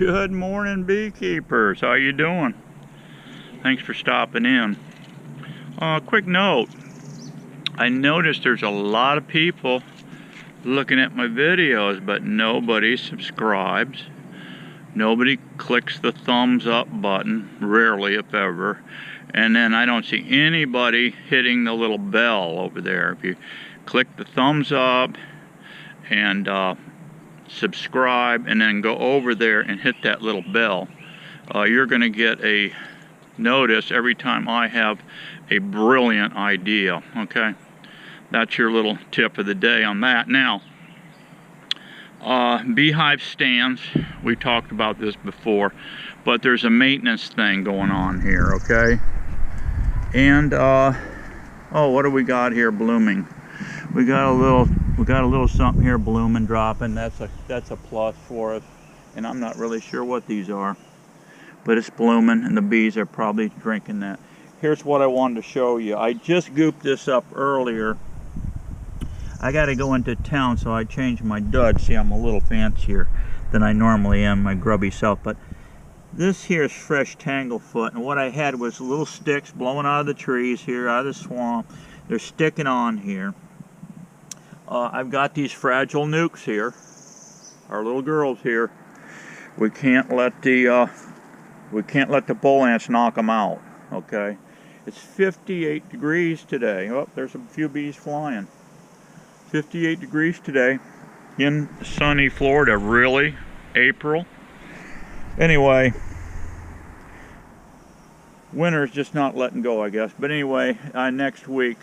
Good morning, beekeepers. How you doing? Thanks for stopping in. Quick note. I noticed there's a lot of people looking at my videos, but nobody subscribes. Nobody clicks the thumbs up button, rarely if ever. And then I don't see anybody hitting the little bell over there. If you click the thumbs up and subscribe and then go over there and hit that little bell, you're going to get a notice every time I have a brilliant idea. Okay, that's your little tip of the day on that. Now, beehive stands, we talked about this before, but there's a maintenance thing going on here. Okay, and oh, what do we got here blooming? We got a little something here blooming, dropping. That's a plus for us. And I'm not really sure what these are, but it's blooming, and the bees are probably drinking that. Here's what I wanted to show you. I just gooped this up earlier. I got to go into town, so I changed my dud. See, I'm a little fancier than I normally am, my grubby self. But this here is fresh tanglefoot, and what I had was little sticks blowing out of the trees here, out of the swamp. They're sticking on here. I've got these fragile nukes here, our little girls here. We can't let the bull ants knock them out. Okay, it's 58 degrees today. Oh, there's a few bees flying. 58 degrees today in sunny Florida. Really, April? Anyway, winter's just not letting go, I guess. But anyway, next week,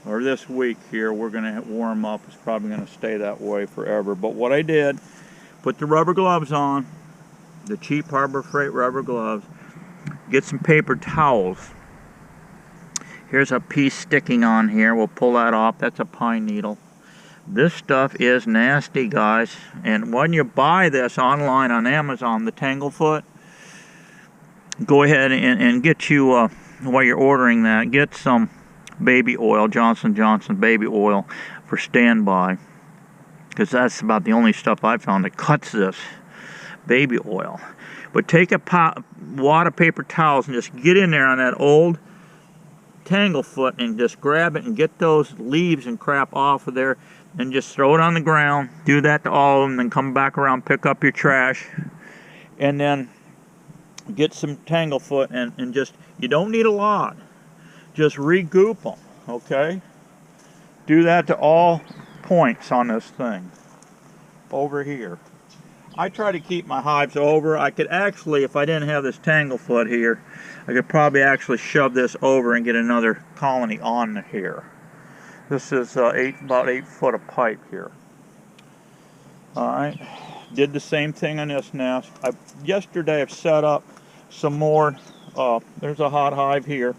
or this week here, we're going to warm up. It's probably going to stay that way forever. But what I did, put the rubber gloves on, the cheap Harbor Freight rubber gloves, get some paper towels. Here's a piece sticking on here. We'll pull that off. That's a pine needle. This stuff is nasty, guys. And when you buy this online on Amazon, the Tanglefoot, go ahead and get you, while you're ordering that, get some baby oil, Johnson & Johnson baby oil for standby, because that's about the only stuff I've found that cuts this, baby oil. But take a wad of paper towels and just get in there on that old Tanglefoot and just grab it and get those leaves and crap off of there and just throw it on the ground. Do that to all of them, then come back around, pick up your trash, and then get some Tanglefoot and just, you don't need a lot. Just re-goop them, okay? Do that to all points on this thing. Over here. I try to keep my hives over. I could actually, if I didn't have this Tanglefoot here, I could probably actually shove this over and get another colony on here. This is about 8 foot of pipe here. Alright. Did the same thing on this nest. Yesterday I've set up some more. There's a hot hive here.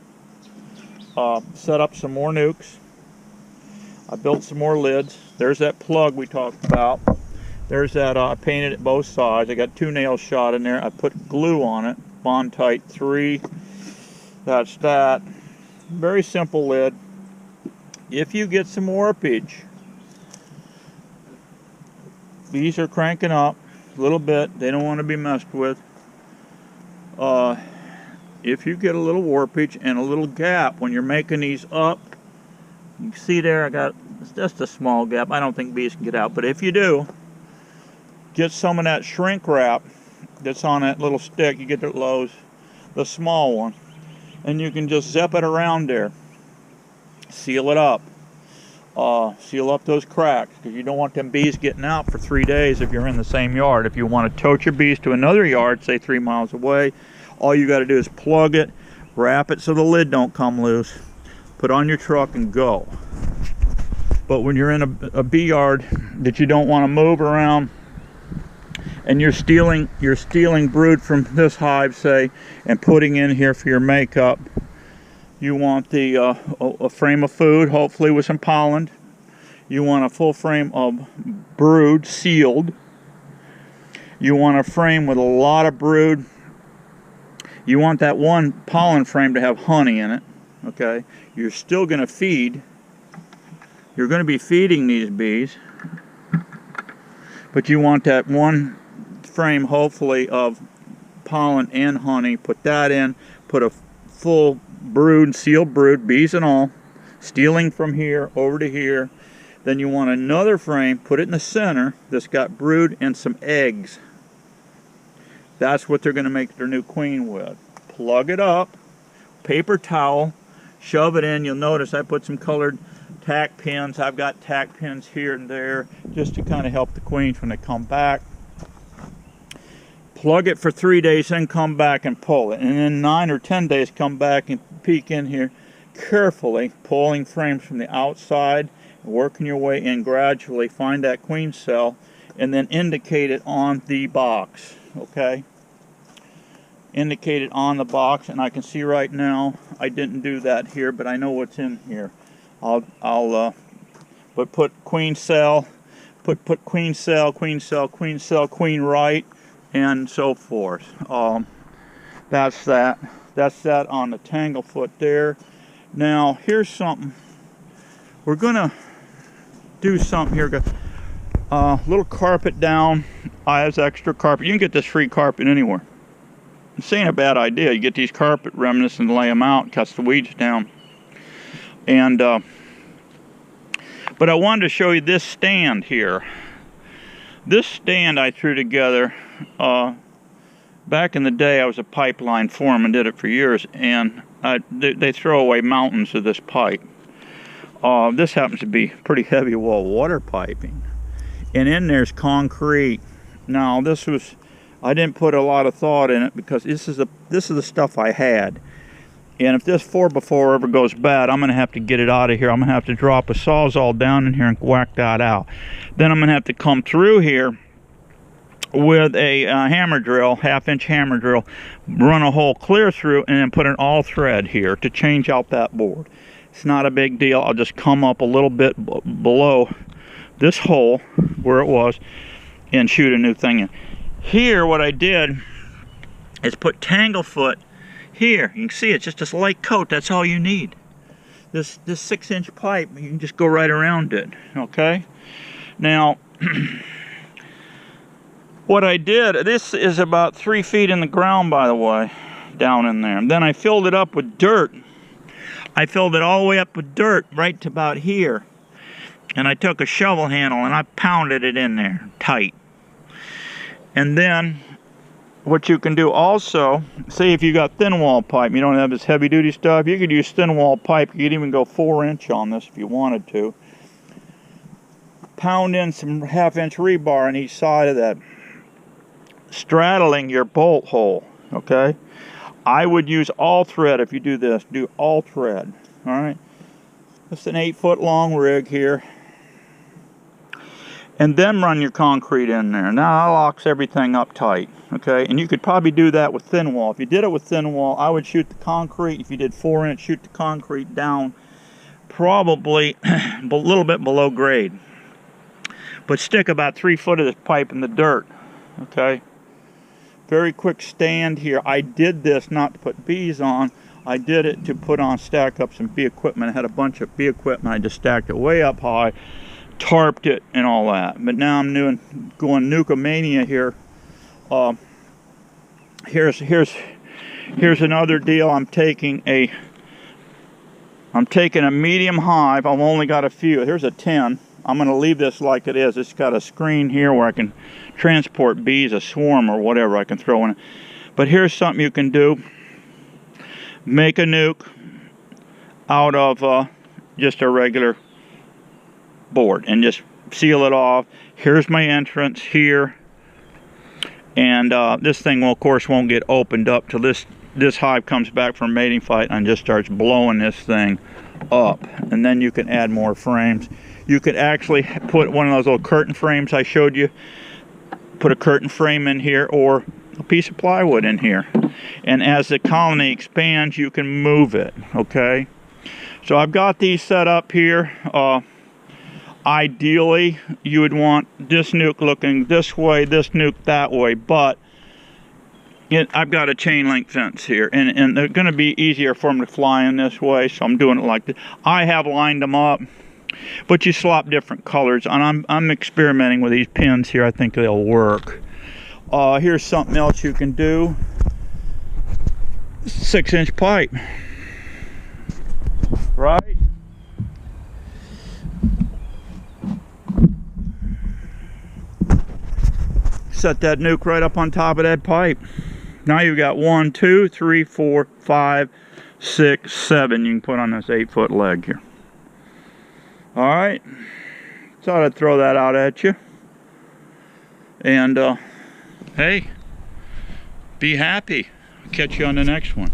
Set up some more nukes. I built some more lids. There's that plug we talked about. There's that, I painted it both sides. I got 2 nails shot in there. I put glue on it, Bondtite 3. That's that. Very simple lid. If you get some warpage, bees are cranking up a little bit. They don't want to be messed with. If you get a little warpage and a little gap when you're making these up, you see there I got just a small gap. I don't think bees can get out, but if you do, get some of that shrink wrap that's on that little stick. You get it at Lowe's, the small one, and you can just zip it around there. Seal it up. Seal up those cracks, because you don't want them bees getting out for 3 days if you're in the same yard. If you want to tote your bees to another yard, say 3 miles away, all you got to do is plug it, wrap it so the lid don't come loose, put on your truck and go. But when you're in a bee yard that you don't want to move around, and you're stealing brood from this hive, say, and putting in here for your makeup, you want the a frame of food, hopefully with some pollen. You want a full frame of brood sealed. You want a frame with a lot of brood. You want that one pollen frame to have honey in it. Okay, you're still going to feed. You're going to be feeding these bees, but you want that one frame, hopefully, of pollen and honey. Put that in, put a full brood, sealed brood, bees and all, stealing from here over to here. Then you want another frame, put it in the center, that's got brood and some eggs. That's what they're going to make their new queen with. Plug it up, paper towel, shove it in. You'll notice I put some colored tack pins. I've got tack pins here and there just to kind of help the queens when they come back. Plug it for 3 days, then come back and pull it. And in 9 or 10 days, come back and peek in here carefully, pulling frames from the outside, working your way in gradually. Find that queen cell and then indicate it on the box, okay? Indicate it on the box, and I can see right now I didn't do that here, but I know what's in here. But put queen cell, put queen cell, queen cell, queen cell, queen right, and so forth. That's that on the tanglefoot there. Now here's something. We're gonna do something here. Little carpet down. I have extra carpet. You can get this free carpet anywhere. This ain't a bad idea. You get these carpet remnants and lay them out, cuts the weeds down. And but I wanted to show you this stand here. This stand I threw together back in the day. I was a pipeline foreman, did it for years, and they throw away mountains of this pipe. This happens to be pretty heavy wall water piping, and in there's concrete. Now this was, I didn't put a lot of thought in it because this is the stuff I had. And if this 4x4 ever goes bad, I'm going to have to get it out of here. I'm going to have to drop a Sawzall down in here and whack that out. Then I'm going to have to come through here with a hammer drill, 1/2-inch hammer drill, run a hole clear through, and then put an all thread here to change out that board. It's not a big deal. I'll just come up a little bit below this hole where it was and shoot a new thing in. Here what I did is put tanglefoot here. You can see it's just this light coat. That's all you need. This 6-inch pipe, you can just go right around it. Okay? Now, what I did, this is about 3 feet in the ground, by the way, down in there. And then I filled it up with dirt. I filled it all the way up with dirt right to about here. And I took a shovel handle and I pounded it in there tight. And then what you can do also, say if you got thin wall pipe, you don't have this heavy duty stuff, you could use thin wall pipe. You could even go 4-inch on this if you wanted to. Pound in some 1/2-inch rebar on each side of that, straddling your bolt hole, okay? I would use all thread if you do this. Do all thread, all right? It's an 8-foot long rig here. And then run your concrete in there. Now that locks everything up tight, okay? And you could probably do that with thin wall. If you did it with thin wall, I would shoot the concrete. If you did 4-inch, shoot the concrete down probably a little bit below grade. But stick about 3 foot of this pipe in the dirt, okay? Very quick stand here. I did this not to put bees on. I did it to stack up some bee equipment. I had a bunch of bee equipment. I just stacked it way up high, tarped it and all that. But now I'm going Nuka-mania here. Here's another deal. I'm taking a medium hive. I've only got a few. Here's a 10. I'm going to leave this like it is. It's got a screen here where I can transport bees, a swarm or whatever I can throw in it. But here's something you can do. Make a nuke out of just a regular board and just seal it off. Here's my entrance here. And this thing, well, of course, won't get opened up till this hive comes back from mating flight and just starts blowing this thing up. And then you can add more frames. You could actually put one of those little curtain frames I showed you. Put a curtain frame in here or a piece of plywood in here. And as the colony expands, you can move it, okay? So I've got these set up here. Ideally, you would want this nuke looking this way, this nuke that way, but I've got a chain link fence here, and they're going to be easier for them to fly in this way, so I'm doing it like this. I have lined them up, but you swap different colors, and I'm experimenting with these pins here. I think they'll work. Here's something else you can do. 6-inch pipe, right? Set that nuke right up on top of that pipe. Now you've got 1, 2, 3, 4, 5, 6, 7 you can put on this 8-foot leg here. All right, thought I'd throw that out at you. And hey, be happy. Catch you on the next one.